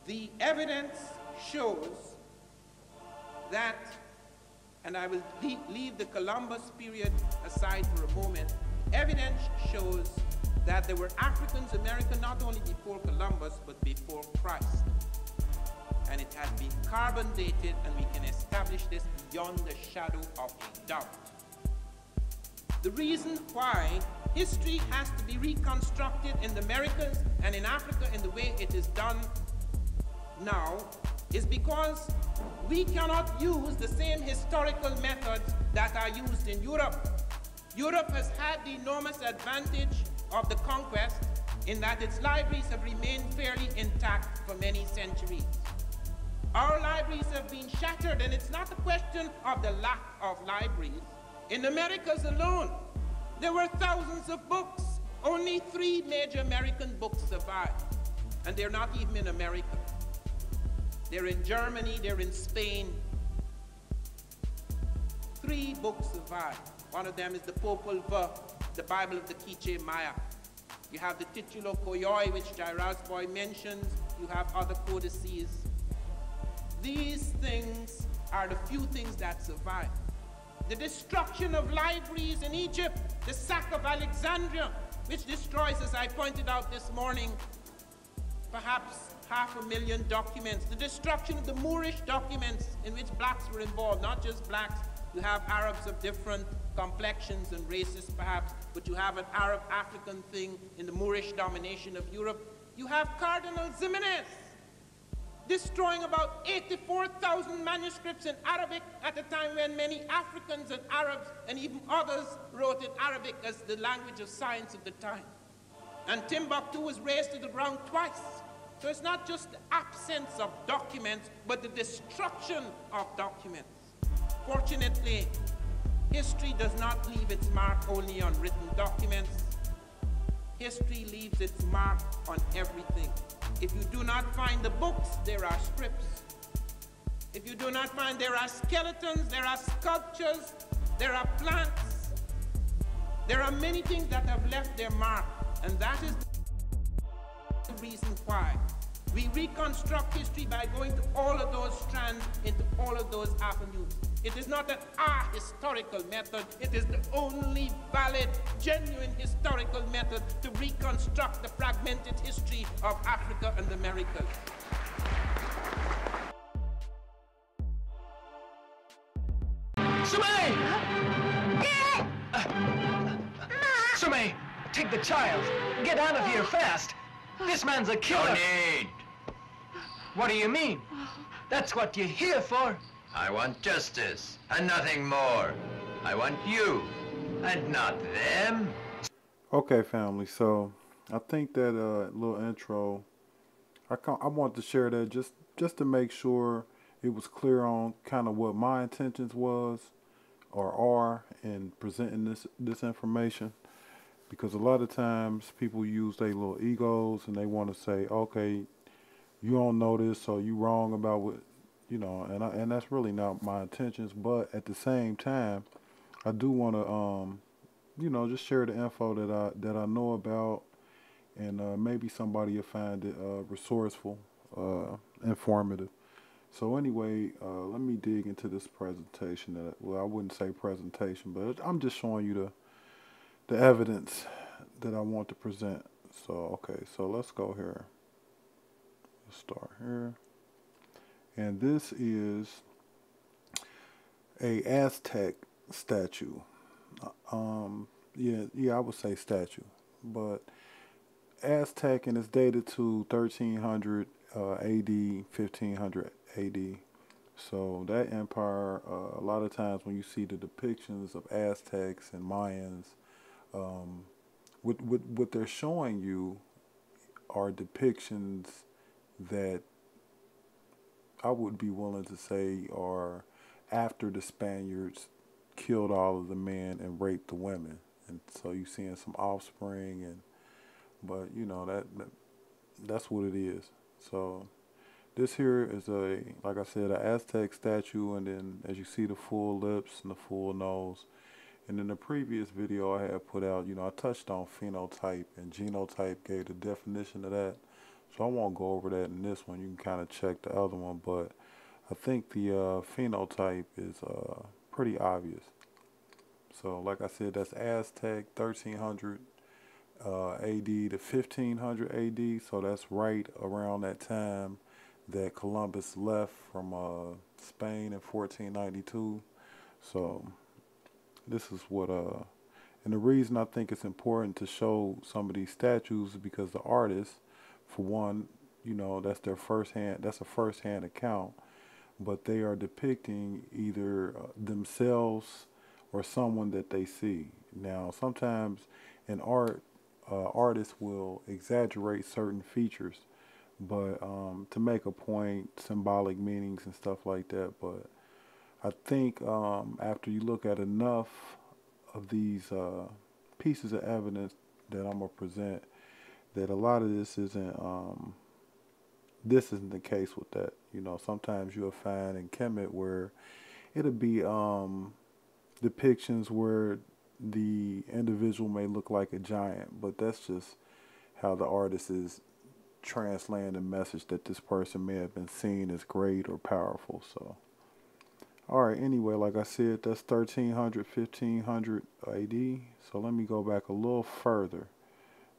The evidence shows that, and I will leave the Columbus period aside for a moment, evidence shows that there were Africans American not only before Columbus, but before Christ. And it has been carbon dated, and we can establish this beyond the shadow of a doubt. The reason why history has to be reconstructed in the Americas and in Africa in the way it is done now is because we cannot use the same historical methods that are used in Europe. Europe has had the enormous advantage of the conquest in that its libraries have remained fairly intact for many centuries. Our libraries have been shattered, and it's not a question of the lack of libraries. In the Americas alone, there were thousands of books. Only 3 major American books survive, and they're not even in America. They're in Germany, they're in Spain. 3 books survive. One of them is the Popol Vuh, the Bible of the Quiche Maya. You have the Titulo Koyoi, which Jairus Boy mentions. You have other codices. These things are the few things that survive. The destruction of libraries in Egypt, the sack of Alexandria, which destroys, as I pointed out this morning, perhaps 500,000 documents. The destruction of the Moorish documents in which blacks were involved, not just blacks. You have Arabs of different complexions and races perhaps, but you have an Arab-African thing in the Moorish domination of Europe. You have Cardinal Ximenes destroying about 84,000 manuscripts in Arabic at a time when many Africans and Arabs and even others wrote in Arabic as the language of science of the time. And Timbuktu was razed to the ground twice. So it's not just the absence of documents, but the destruction of documents. Fortunately, history does not leave its mark only on written documents. History leaves its mark on everything. If you do not find the books, there are scripts. If you do not find, there are skeletons, there are sculptures, there are plants. There are many things that have left their mark, and that is the reason why we reconstruct history by going to all of those strands, into all of those avenues. It is not an historical method, it is the only valid, genuine historical method to reconstruct the fragmented history of Africa and the Americas. Sume, take the child. Get out of here fast. This man's a killer. No need. What do you mean? That's what you're here for. I want justice and nothing more. I want you and not them. Okay, family. So I think that little intro, I want to share that just to make sure it was clear on kind of what my intentions was or are in presenting this information. Because a lot of times people use their little egos and they want to say, okay, you don't know this, so you wrong about what, you know, and that's really not my intentions. But at the same time, I do want to, you know, just share the info that I know about, and maybe somebody will find it resourceful, informative. So anyway, let me dig into this presentation. Well, I wouldn't say presentation, but I'm just showing you the evidence that I want to present. So okay, so let's go here. Let's start here. And this is a Aztec statue. Yeah, I would say statue, but Aztec, and it's dated to 1300 AD, 1500 AD. So that empire, a lot of times when you see the depictions of Aztecs and Mayans, what they're showing you are depictions that I would be willing to say are after the Spaniards killed all of the men and raped the women, and so you're seeing some offspring, but you know that's what it is. So this here is like I said, an Aztec statue, and then as you see, the full lips and the full nose. And in the previous video I had put out, you know, I touched on phenotype and genotype, gave the definition of that. So I won't go over that in this one. You can kind of check the other one, but I think the phenotype is pretty obvious. So like I said, that's Aztec 1300 AD to 1500 AD. So that's right around that time that Columbus left from Spain in 1492. So this is what and the reason I think it's important to show some of these statues is because the artists, for one, you know, that's a first-hand account, but they are depicting either themselves or someone that they see. Now, sometimes in art, artists will exaggerate certain features, but to make a point, symbolic meanings and stuff like that. But I think after you look at enough of these pieces of evidence that I'm gonna present, that a lot of this isn't the case with that. You know, sometimes you'll find in Kemet where it'll be depictions where the individual may look like a giant, but that's just how the artist is translating the message that this person may have been seen as great or powerful. So, all right, anyway, like I said, that's 1300, 1500 AD. So let me go back a little further.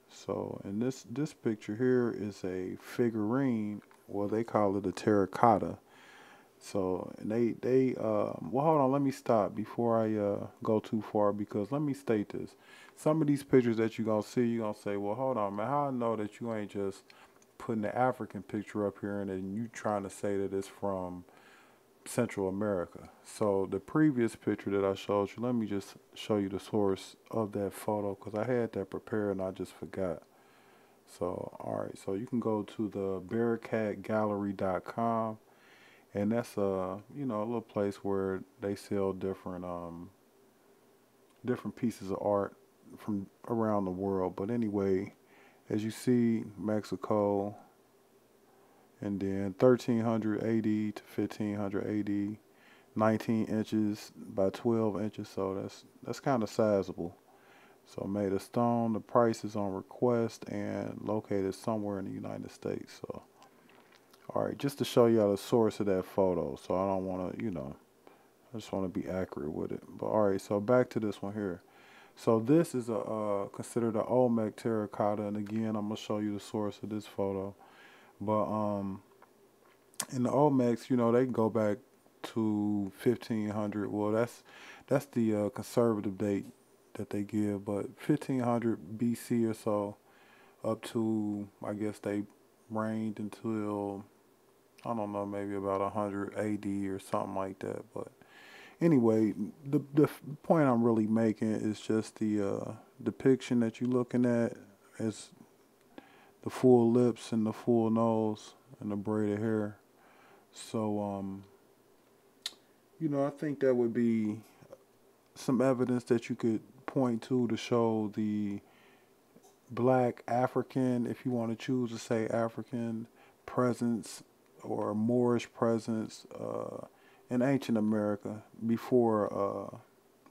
So in this picture here is a figurine. Well, they call it a terracotta. So, and they well, hold on, let me stop before I go too far, because let me state this. Some of these pictures that you're going to see, you're going to say, well, hold on, man, how I know that you ain't just putting the African picture up here and then you trying to say that it's from Central America. So the previous picture that I showed you, let me just show you the source of that photo, because I had that prepared and I just forgot. So, all right, so you can go to the bearcatgallery.com. And that's a little place where they sell different pieces of art from around the world. But anyway, as you see, Mexico, and then 1300 AD to 1500 AD, 19 inches by 12 inches. So that's kind of sizable. So made of stone. The price is on request and located somewhere in the United States. So. All right, just to show y'all the source of that photo, so I don't want to, I just want to be accurate with it. But all right, so back to this one here. So this is considered an Olmec terracotta, and again, I'm gonna show you the source of this photo. But in the Olmecs, they can go back to 1500. Well, that's the conservative date that they give, but 1500 BC or so, up to, I guess they reigned until, I don't know, maybe about 100 AD or something like that. But anyway, the point I'm really making is just the depiction that you're looking at is the full lips and the full nose and the braided hair. So, I think that would be some evidence that you could point to show the black African, if you want to choose to say African, presence or Moorish presence in ancient America before,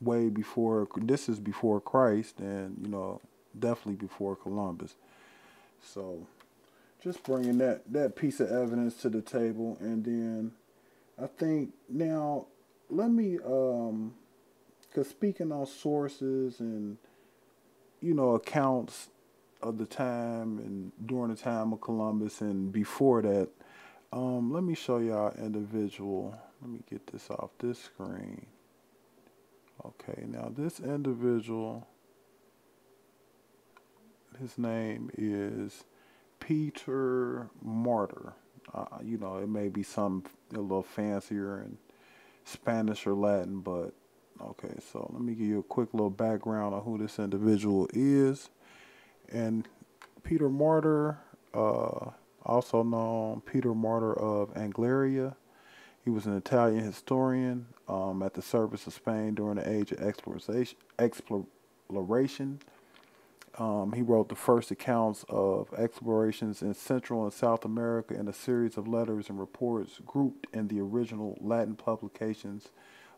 way before, this is before Christ, and, definitely before Columbus. So just bringing that piece of evidence to the table. And then I think now let me, because speaking on sources and, accounts of the time and during the time of Columbus and before that, let me show y'all individual. Let me get this off this screen. Okay, now this individual, his name is Peter Martyr. It may be something a little fancier in Spanish or Latin, but okay, so let me give you a quick little background on who this individual is. And Peter Martyr, also known Peter Martyr of Angleria, he was an Italian historian at the service of Spain during the age of exploration. He wrote the first accounts of explorations in Central and South America in a series of letters and reports grouped in the original Latin publications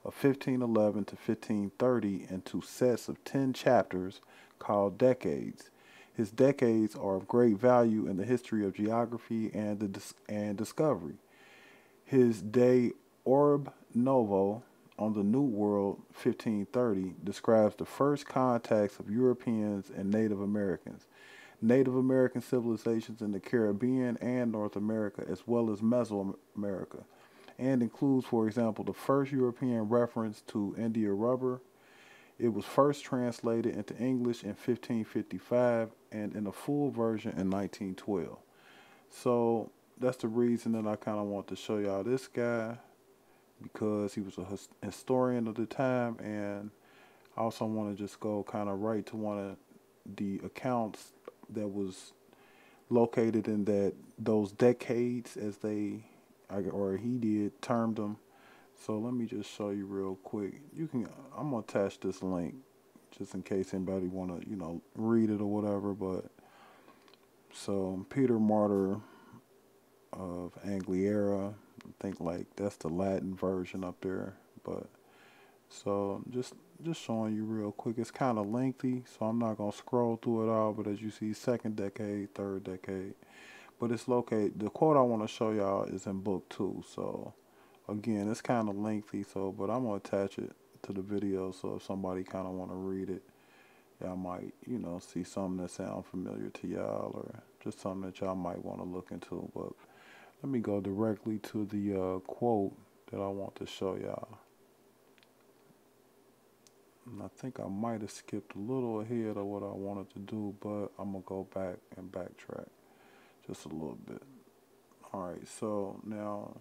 of 1511 to 1530 into sets of 10 chapters called Decades. His decades are of great value in the history of geography and discovery. His De Orbe Novo on the New World 1530 describes the first contacts of Europeans and Native Americans, Native American civilizations in the Caribbean and North America, as well as Mesoamerica, and includes, for example, the first European reference to India rubber. It was first translated into English in 1555 and in a full version in 1912. So that's the reason that I kind of want to show y'all this guy, because he was a historian of the time, and I also want to just go kind of right to one of the accounts that was located in those decades, as he did, termed them. So let me just show you real quick. I'm gonna attach this link just in case anybody wanna, read it or whatever. But so Peter Martyr of Angliera, I think like that's the Latin version up there. But so just showing you real quick. It's kind of lengthy, so I'm not gonna scroll through it all. But as you see, second decade, third decade. But it's located. The quote I want to show y'all is in book 2. So again, it's kind of lengthy. But I'm gonna attach it to the video. So if somebody kind of want to read it, y'all might, see something that sounds familiar to y'all, or just something that y'all might want to look into. But let me go directly to the quote that I want to show y'all. And I think I might have skipped a little ahead of what I wanted to do, but I'm going to go back and backtrack just a little bit. Alright, so now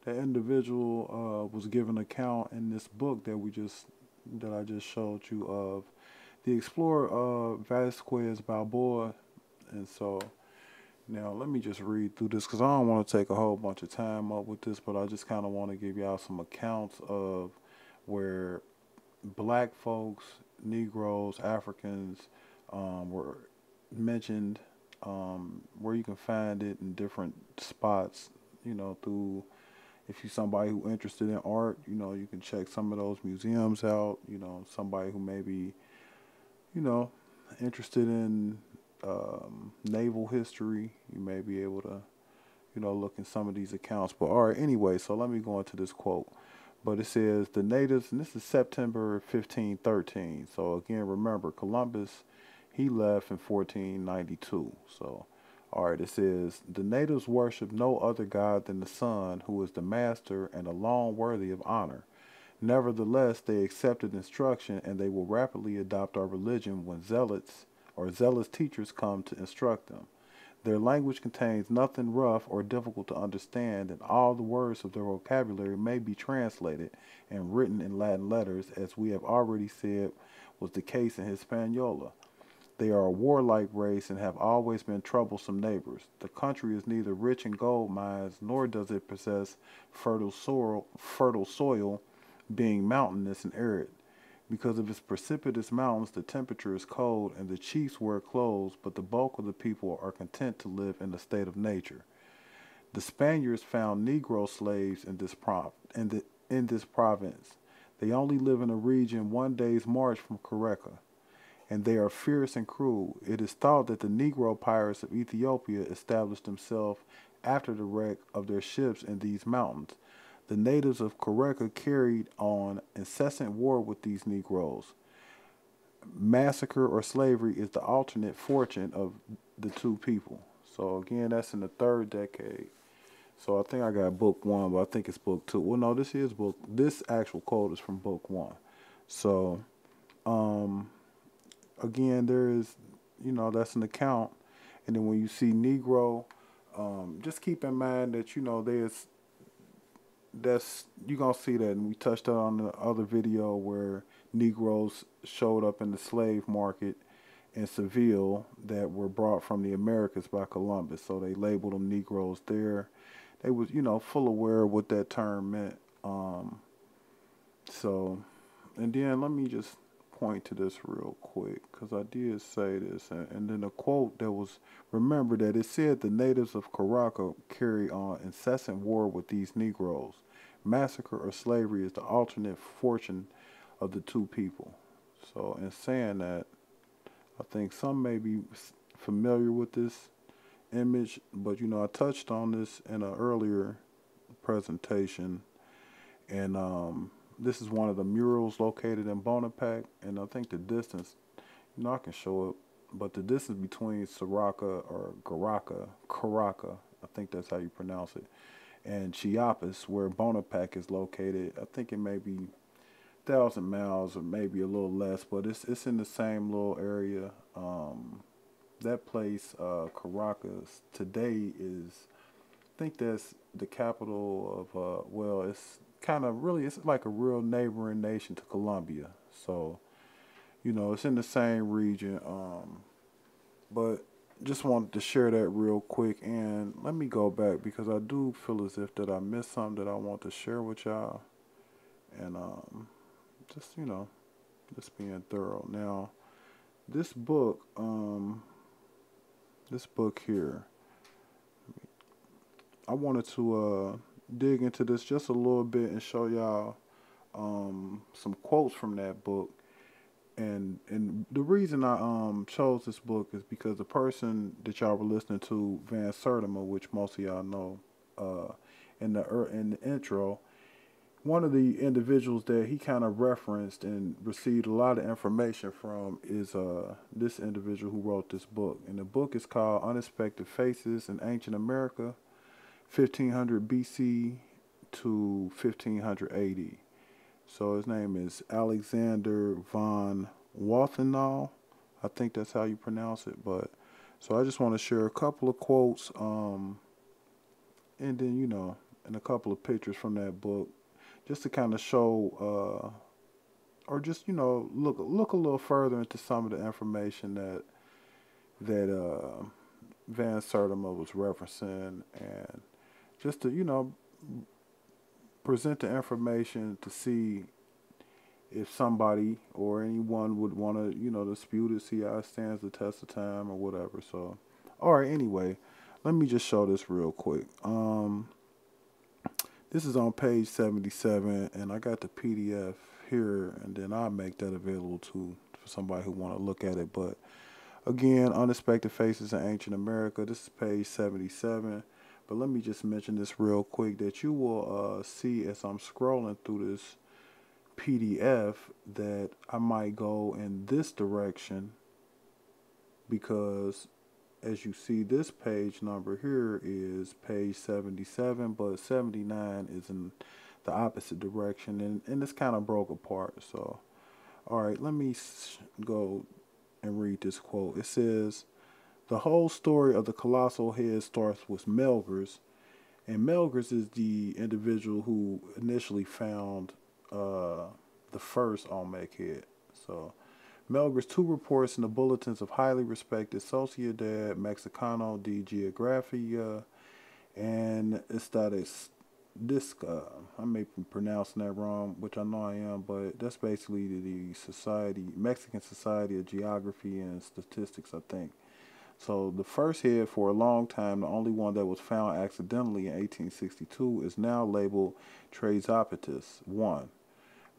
the individual was given an account in this book that I just showed you of the explorer Vazquez Balboa. And so now let me just read through this, because I don't want to take a whole bunch of time up with this, but I just kind of want to give y'all some accounts of where black folks, Negroes, Africans were mentioned, where you can find it in different spots, through, if you're somebody who interested in art, you can check some of those museums out. Somebody who may be, interested in naval history, you may be able to, look in some of these accounts. But all right, anyway, so let me go into this quote. But it says the natives, and this is September 1513. So again, remember, Columbus, he left in 1492. So, all right, it says the natives worship no other god than the sun, who is the master and alone worthy of honor. Nevertheless, they accepted instruction, and they will rapidly adopt our religion when zealous teachers come to instruct them. Their language contains nothing rough or difficult to understand, and all the words of their vocabulary may be translated and written in Latin letters, as we have already said was the case in Hispaniola. They are a warlike race and have always been troublesome neighbours. The country is neither rich in gold mines, nor does it possess fertile soil, being mountainous and arid. Because of its precipitous mountains, the temperature is cold, and the chiefs wear clothes, but the bulk of the people are content to live in a state of nature. The Spaniards found Negro slaves in this province. They only live in a region 1 day's march from Quarequa, and they are fierce and cruel. It is thought that the Negro pirates of Ethiopia established themselves after the wreck of their ships in these mountains. The natives of Quarequa carried on incessant war with these Negroes. Massacre or slavery is the alternate fortune of the two people. So again, that's in the third decade. So I think I got book 1, but I think it's book 2. Well, no, this actual quote is from book 1. So, again, there is, that's an account. And then when you see Negro, just keep in mind that, you're going to see that, and we touched on the other video where Negroes showed up in the slave market in Seville that were brought from the Americas by Columbus. So they labeled them Negroes there. They was, full aware of what that term meant. And then let me just point to this real quick, because I did say this, and then a quote that was, remember that it said the natives of Quarequa carry on incessant war with these Negroes. Massacre or slavery is the alternate fortune of the two people. So in saying that, I think some may be familiar with this image, but you know, I touched on this in an earlier presentation, and this is one of the murals located in Bonaparte, and I think the distance, you know, I can show it, but the distance between Quarequa, I think that's how you pronounce it, and Chiapas, where Bonaparte is located, I think it may be 1,000 miles or maybe a little less, but it's in the same little area. That place, Caracas, today is, I think that's the capital of, well, it's kind of really, it's like a real neighboring nation to Colombia. So, you know, it's in the same region. But just wanted to share that real quick. And let me go back because I do feel as if that I missed something that I want to share with y'all. And just, you know, just being thorough. Now, this book here, I wanted to dig into this just a little bit and show y'all some quotes from that book. And the reason I chose this book is because the person that y'all were listening to, Van Sertima, which most of y'all know, in the intro, one of the individuals that he kind of referenced and received a lot of information from is this individual who wrote this book. And the book is called Unexpected Faces in Ancient America, 1500 BC to 1500 AD. So his name is Alexander von Wathenau. I think that's how you pronounce it. But so I just want to share a couple of quotes, and then, you know, and a couple of pictures from that book, just to kind of show, or just, you know, look a little further into some of the information that Van Sertima was referencing, and just to, you know, present the information to see if somebody or anyone would want to, you know, dispute it, see how it stands the test of time or whatever. So, all right, anyway, let me just show this real quick. This is on page 77, and I got the PDF here, and then I'll make that available for somebody who want to look at it. But again, Unexpected Faces in Ancient America, this is page 77. But let me just mention this real quick, that you will see as I'm scrolling through this PDF that I might go in this direction, because as you see, this page number here is page 77, but 79 is in the opposite direction, and it's kind of broke apart. So, all right, let me go and read this quote. It says, "The whole story of the colossal head starts with Melgers," and Melgers is the individual who initially found the first Olmec head. So, Melgers' two reports in the bulletins of highly respected Sociedad Mexicano de Geografía and Estadística. I may be pronouncing that wrong, which I know I am, but that's basically the Mexican Society of Geography and Statistics, I think. So the first head, for a long time, the only one that was found accidentally in 1862, is now labeled Precipitous 1.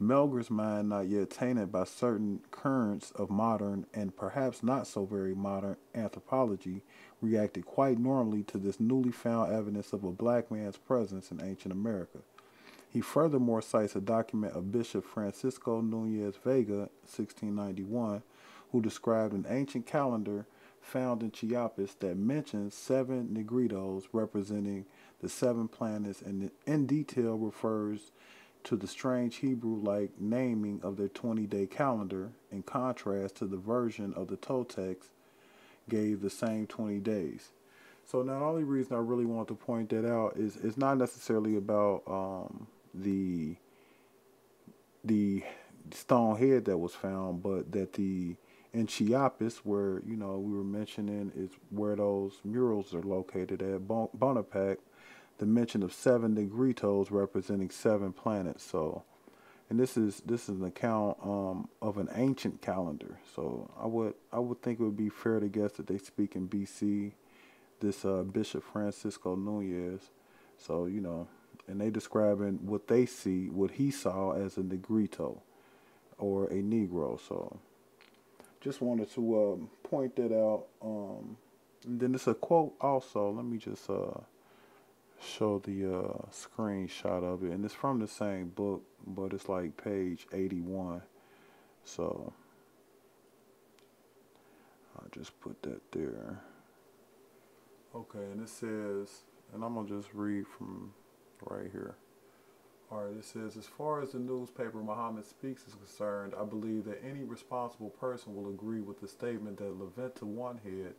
Melgers' mind, not yet tainted by certain currents of modern and perhaps not so very modern anthropology, reacted quite normally to this newly found evidence of a black man's presence in ancient America. He furthermore cites a document of Bishop Francisco Nunez Vega, 1691, who described an ancient calendar found in Chiapas that mentions 7 negritos representing the 7 planets, and in detail refers to the strange Hebrew-like naming of their 20-day calendar, in contrast to the version of the Toltecs gave the same 20 days. So now the only reason I really want to point that out is it's not necessarily about the stone head that was found, but that in Chiapas, where, you know, we were mentioning, is where those murals are located at Bonaparte, the mention of 7 negritos representing 7 planets. So, and this is an account of an ancient calendar. So I would think it would be fair to guess that they speak in BC. This Bishop Francisco Nunez. So, you know, and they describing what he saw as a negrito or a negro. So just wanted to point that out. And then it's a quote also. Let me just show the screenshot of it. And it's from the same book, but it's like page 81. So I'll just put that there. Okay, and it says, and I'm going to just read from right here. Alright, it says, as far as the newspaper Muhammad Speaks is concerned, I believe that any responsible person will agree with the statement that Levanta One Head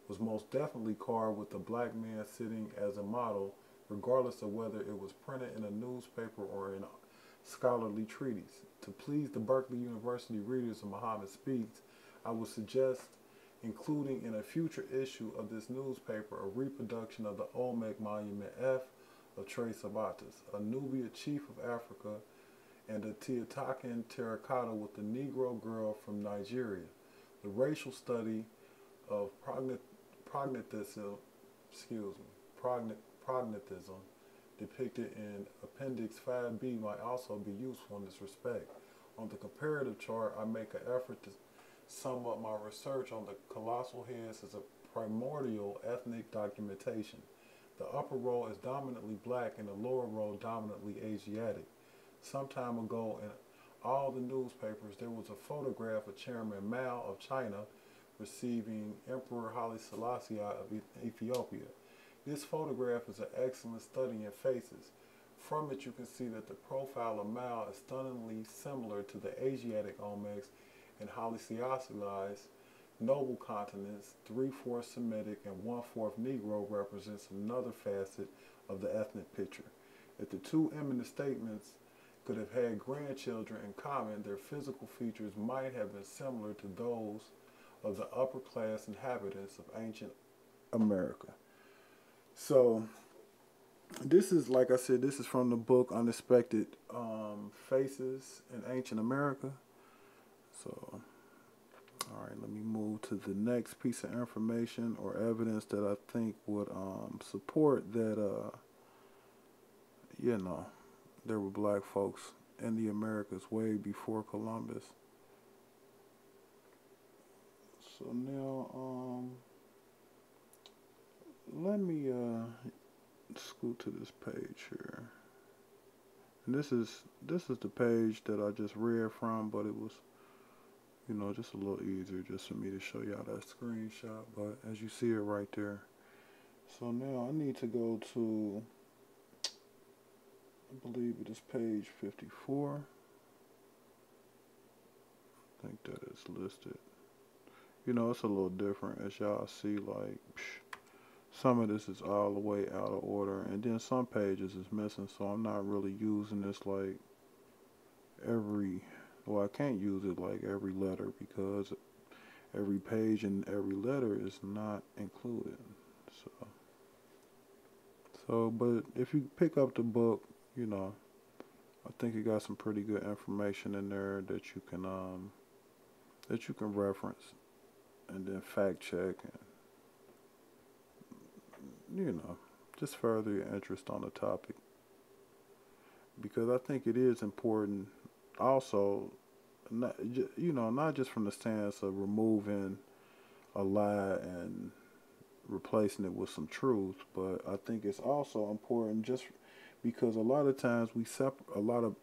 was most definitely carved with a black man sitting as a model, regardless of whether it was printed in a newspaper or in a scholarly treatise. To please the Berkeley University readers of Muhammad Speaks, I would suggest including in a future issue of this newspaper a reproduction of the Olmec Monument F of Tres Sabatas, a Nubian chief of Africa, and a Teotihuacan terracotta with the Negro girl from Nigeria. The racial study of prognatism depicted in Appendix 5B might also be useful in this respect. On the comparative chart, I make an effort to sum up my research on the colossal heads as a primordial ethnic documentation. The upper row is dominantly black and the lower row dominantly Asiatic. Some time ago in all the newspapers there was a photograph of Chairman Mao of China receiving Emperor Haile Selassie of Ethiopia. This photograph is an excellent study in faces. From it you can see that the profile of Mao is stunningly similar to the Asiatic Olmecs and Haile Selassie's noble continents. 3/4 Semitic and 1/4 Negro represents another facet of the ethnic picture. If the two eminent statements could have had grandchildren in common, their physical features might have been similar to those of the upper class inhabitants of ancient America. So this is, like I said, this is from the book Unexpected Faces in Ancient America. So, all right, let me move to the next piece of information or evidence that I think would support that, you know, there were black folks in the Americas way before Columbus. So now, let me scoot to this page here. And this is the page that I just read from, but it was, you know, just a little easier just for me to show y'all that screenshot. But as you see it right there. So now I need to go to, I believe it is page 54. I think that is listed. You know, it's a little different, as y'all see, like, some of this is all the way out of order, and then some pages is missing, so I'm not really using this like well, I can't use it like every letter because every page and every letter is not included. So, but if you pick up the book, you know, I think it got some pretty good information in there that you can reference and then fact check and, you know, just further your interest on the topic, because I think it is important also, not, you know, not just from the stance of removing a lie and replacing it with some truth, but I think it's also important just because a lot of times a lot of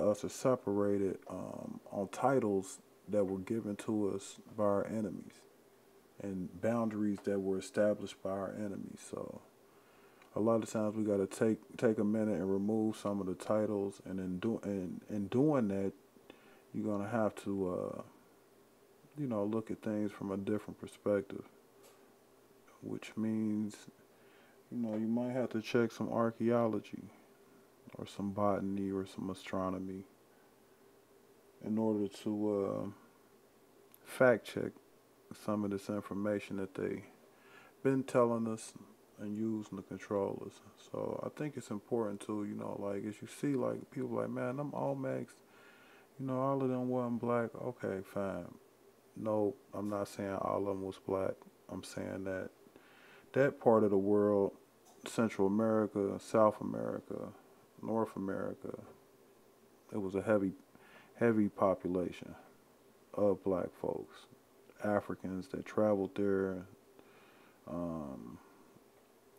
us are separated on titles that were given to us by our enemies and boundaries that were established by our enemies. So a lot of times we got to take a minute and remove some of the titles, and in doing that, you're gonna have to you know, look at things from a different perspective, which means, you know, you might have to check some archaeology or some botany or some astronomy in order to fact check some of this information that they been telling us and using to control us. So I think it's important to, you know, like, as you see, like, people like, man, them Olmecs, you know, all of them wasn't black. Okay, fine. No, I'm not saying all of them was black. I'm saying that that part of the world, Central America, South America, North America, it was a heavy population of black folks, Africans that traveled there, um,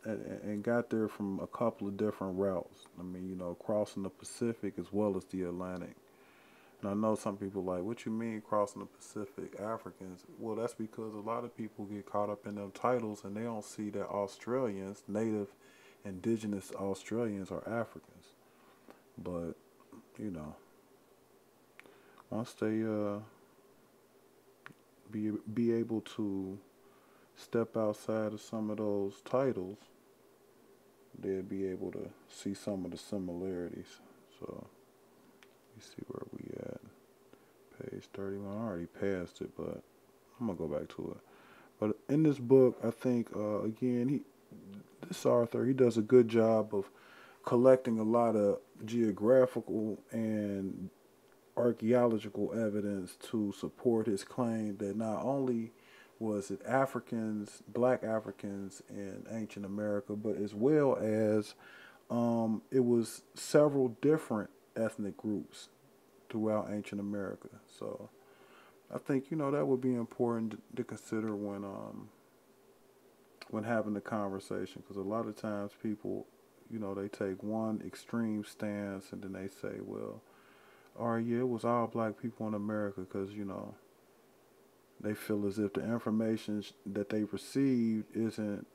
and got there from a couple of different routes. I mean, you know, crossing the Pacific as well as the Atlantic. And I know some people like, what you mean crossing the Pacific, Africans? Well, that's because a lot of people get caught up in them titles and they don't see that Australians, native, indigenous Australians are Africans. But, you know, once they be able to step outside of some of those titles, they'll be able to see some of the similarities. So, you see where we at. Page 31. I already passed it, but I'm going to go back to it. But in this book, I think, again, this author, he does a good job of collecting a lot of geographical and archaeological evidence to support his claim that not only was it Africans, black Africans in ancient America, but as well as it was several different ethnic groups throughout ancient America. So I think, you know, that would be important to consider when having the conversation, because a lot of times people, you know, they take one extreme stance and then they say, well, all right, yeah, it was all black people in America, because, you know, they feel as if the information that they received isn't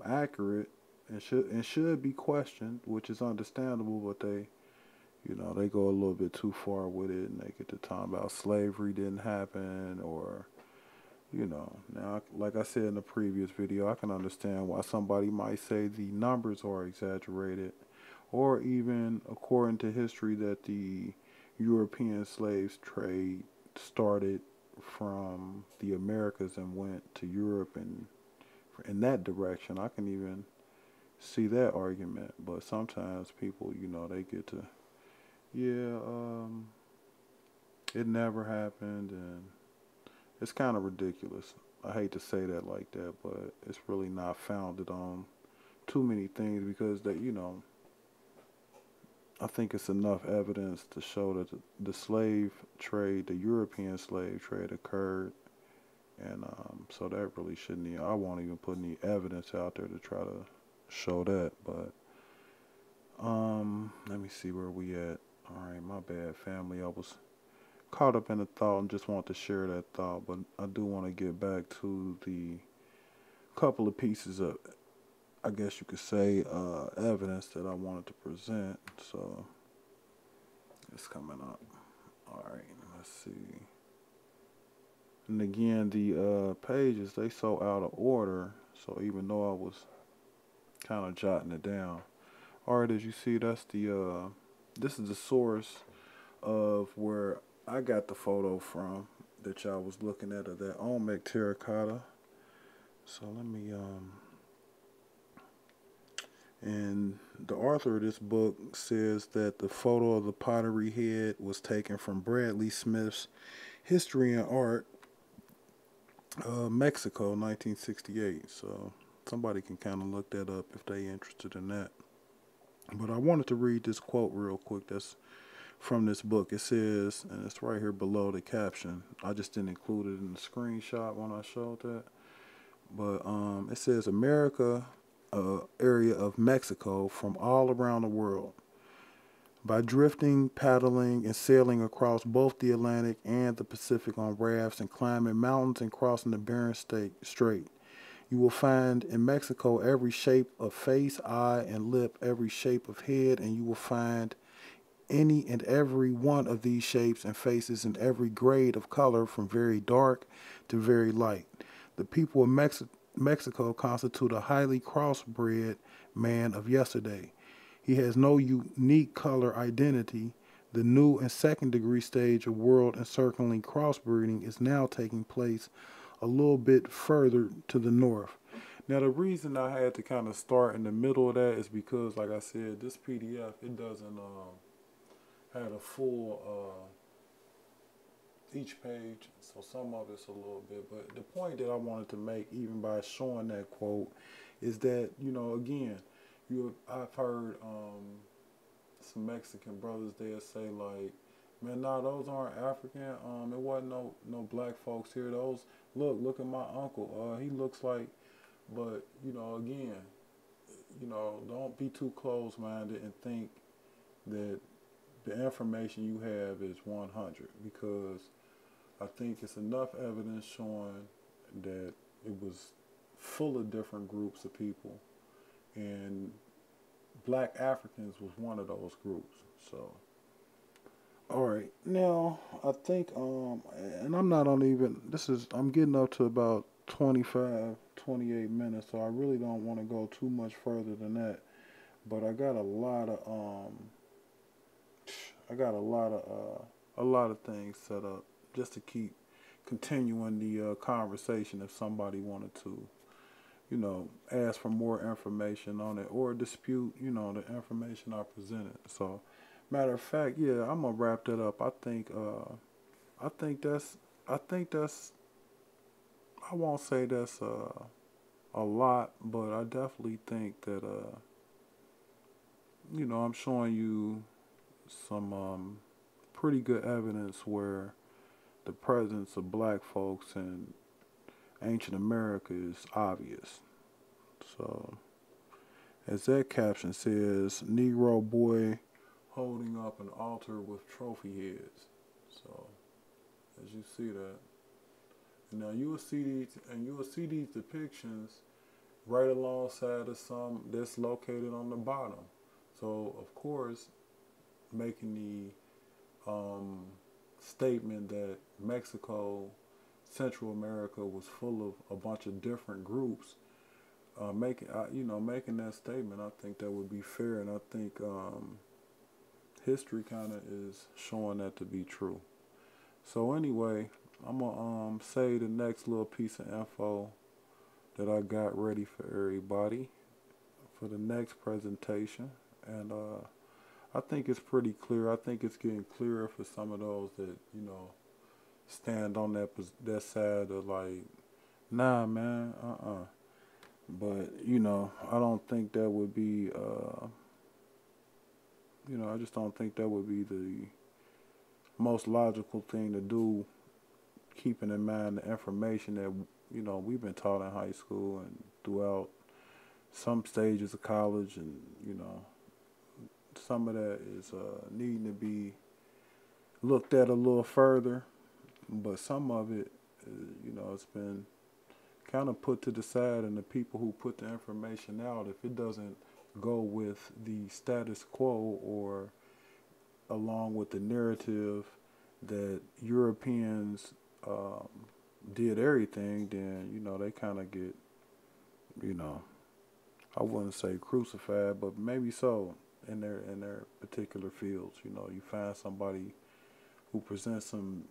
accurate and should be questioned, which is understandable, but they, you know, they go a little bit too far with it, and they get to talking about slavery didn't happen, or, you know, now, like I said in the previous video, I can understand why somebody might say the numbers are exaggerated, or even according to history that the European slaves trade started from the Americas and went to Europe, and in that direction. I can even see that argument, but sometimes people, you know, they get to, yeah, it never happened, and it's kind of ridiculous. I hate to say that like that, but it's really not founded on too many things, because that, you know, I think it's enough evidence to show that the slave trade, the European slave trade occurred, and so that really shouldn't even, I won't even put any evidence out there to try to show that. But let me see where we at. All right, my bad, family. I was caught up in a thought and just want to share that thought, but I do want to get back to the couple of pieces of, I guess you could say, evidence that I wanted to present. So it's coming up. All right, let's see. And again, the pages, they so out of order, so even though I was kind of jotting it down. All right, as you see, that's the this is the source of where I got the photo from that y'all was looking at, of that Olmec terracotta. So let me and the author of this book says that the photo of the pottery head was taken from Bradley Smith's History and Art, Mexico, 1968. So somebody can kind of look that up if they interested in that. But I wanted to read this quote real quick that's from this book. It says, and it's right here below the caption. I just didn't include it in the screenshot when I showed that. But it says, America, area of Mexico from all around the world. By drifting, paddling, and sailing across both the Atlantic and the Pacific on rafts and climbing mountains and crossing the Bering Strait, you will find in Mexico every shape of face, eye, and lip, every shape of head, and you will find any and every one of these shapes and faces in every grade of color from very dark to very light. The people of Mexico constitute a highly crossbred man of yesterday. He has no unique color identity. The new and second degree stage of world encircling crossbreeding is now taking place a little bit further to the north. Now, the reason I had to kind of start in the middle of that is because, like I said, this PDF, it doesn't have a full each page, so some of it's a little bit. But the point that I wanted to make, even by showing that quote, is that, you know, again, I've heard some Mexican brothers, they'll say, like, Man, no, those aren't African. It wasn't no black folks here. Those look at my uncle. He looks like, but again, don't be too close-minded and think that the information you have is 100, because I think it's enough evidence showing that it was full of different groups of people, and black Africans was one of those groups. So, all right, now I think and I'm not on even, I'm getting up to about 25, 28 minutes, so I really don't want to go too much further than that. But I got a lot of things set up just to keep continuing the conversation if somebody wanted to, ask for more information on it or dispute, the information I presented. So, matter of fact, yeah, I'm gonna wrap that up. I think that's, I won't say that's a lot, but I definitely think that, I'm showing you some pretty good evidence where the presence of black folks in ancient America is obvious. So, as that caption says, Negro boy holding up an altar with trophy heads. So, as you see that, and now you will see these depictions right alongside of some that's located on the bottom. So, of course, making the statement that Mexico, Central America was full of a bunch of different groups, making that statement, I think that would be fair, and I think history kind of is showing that to be true. So anyway, I'm gonna say the next little piece of info that I got ready for everybody for the next presentation, and I think it's pretty clear. I think it's getting clearer for some of those that stand on that side of like, nah, man, But I don't think that would be, I just don't think that would be the most logical thing to do, keeping in mind the information that we've been taught in high school and throughout some stages of college, and some of that is needing to be looked at a little further, but some of it, it's been kind of put to the side, and the people who put the information out, if it doesn't go with the status quo or along with the narrative that Europeans did everything, then they kind of get, I wouldn't say crucified, but maybe so in their particular fields. You find somebody who presents some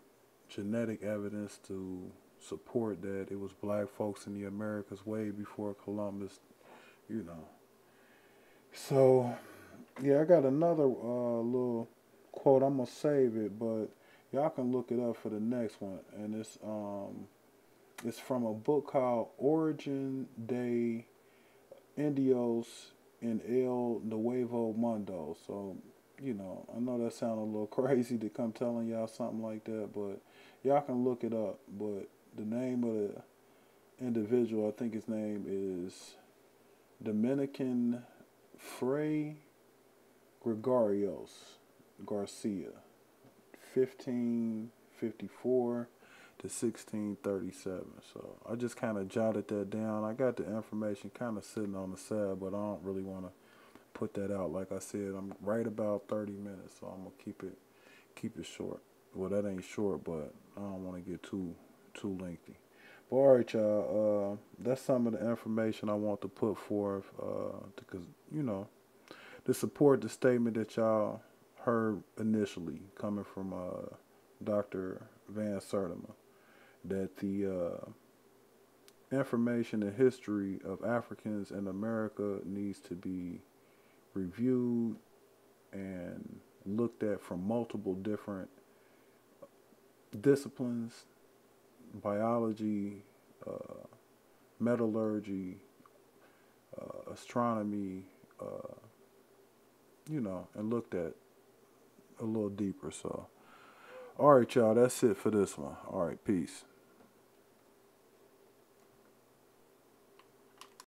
genetic evidence to support that it was black folks in the Americas way before Columbus, So, yeah, I got another little quote. I'm gonna save it, but y'all can look it up for the next one, and it's from a book called Origin de Indios in El Nuevo Mundo. So, I know that sounds a little crazy to come telling y'all something like that, but y'all can look it up. But the name of the individual, I think his name is Dominican Fray Gregorios Garcia, 1554 to 1637. So I just kind of jotted that down. I got the information kind of sitting on the side, but I don't really want to put that out. Like I said, I'm right about 30 minutes, so I'm gonna keep it short. Well, that ain't short, but I don't want to get too lengthy. But all right, y'all. That's some of the information I want to put forth, because to support the statement that y'all heard initially coming from Dr. Van Sertima, that the information and history of Africans in America needs to be reviewed and looked at from multiple different disciplines: biology, metallurgy, astronomy, and looked at a little deeper. So All right, y'all. That's it for this one. All right, peace.